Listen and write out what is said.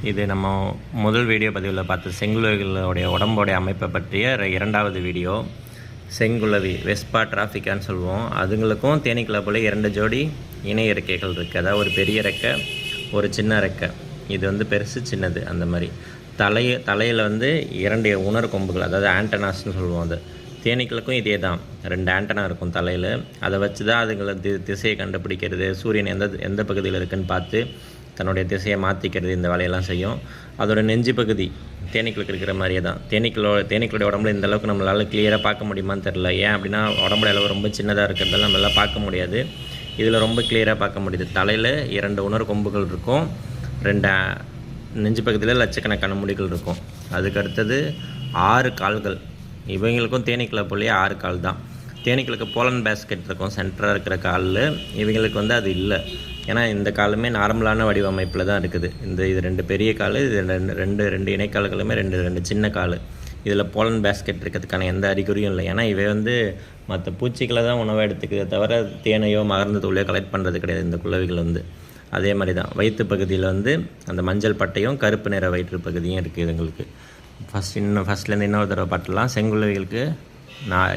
இது நம்ம முதல் வீடியோ பதிவில் பார்த்த செங்குளவிகளுடைய உடம்போடைய அமைப்பை பற்றிய இரண்டாவது வீடியோ. செங்குளவி வெஸ்பா டிராஃபிக்கான்னு சொல்லுவோம். அதுங்களுக்கும் தேனீக்களை போல 2 ஜோடி இணை இறக்கைகள் இருக்குது. அதாவது ஒரு பெரிய ரெக்கை, ஒரு சின்ன ரெக்கை. இது வந்து பெருசு, சின்னது அந்த மாதிரி. தலையில் வந்து 2 உணர் கொம்புகள், அதாவது ஆண்டனாஸ்ன்னு சொல்லுவோம். அது தேனீக்களுக்கும் இதே தான், 2 ஆண்டனா இருக்கும் தலையில். அதை வச்சு தான் அதுங்களை திசையை கண்டுபிடிக்கிறது, சூரியன் எந்த பகுதியில் இருக்குதுன்னு பார்த்து தன்னுடைய திசையை மாற்றிக்கிறது, இந்த வேலையெல்லாம் செய்யும். அதோட நெஞ்சு பகுதி தேனீக்களுக்கு இருக்கிற மாதிரியே தான். தேனீக்களுடைய உடம்புல இந்த அளவுக்கு நம்மளால் கிளியராக பார்க்க முடியுமான்னு தெரில. ஏன் அப்படின்னா உடம்புல அளவு ரொம்ப சின்னதாக இருக்கிறதால நம்மளால் பார்க்க முடியாது. இதில் ரொம்ப கிளியராக பார்க்க முடியுது. தலையில் 2 உணர் கொம்புகள் இருக்கும், 2 நெஞ்சு பகுதியில் லட்சக்கணக்கான முடிகள் இருக்கும். அதுக்கு அடுத்தது 6 கால்கள். இவங்களுக்கும் தேனீக்களை போலேயே 6 கால் தான். தேனீக்களுக்கு போலன் பேஸ்கெட் இருக்கும் சென்டராக இருக்கிற காலில். இவங்களுக்கு வந்து அது இல்லை. ஏன்னா இந்த காலுமே நார்மலான வடிவமைப்பில் தான் இருக்குது. இது 2 பெரிய கால், இது ரெண்டு இணைக்கால்களுமே 2 சின்ன கால். இதில் போலன் பேஸ்கெட் இருக்கிறதுக்கான எந்த அறிகுறியும் இல்லை. ஏன்னா இவை வந்து மற்ற பூச்சிகளை தான் உணவை எடுத்துக்கிறத தவிர தேனையோ மகர்ந்த தூளையோ கலெக்ட் பண்ணுறது கிடையாது இந்த குளவிகள் வந்து. அதே மாதிரி தான் வயிற்று பகுதியில் வந்து அந்த மஞ்சள் பட்டையும் கருப்பு நிற வயிற்று பகுதியும் இருக்குது இதுங்களுக்கு. ஃபஸ்ட்லேருந்து இன்னொரு தடவை பட்டலாம். செங்குளவிகளுக்கு நான்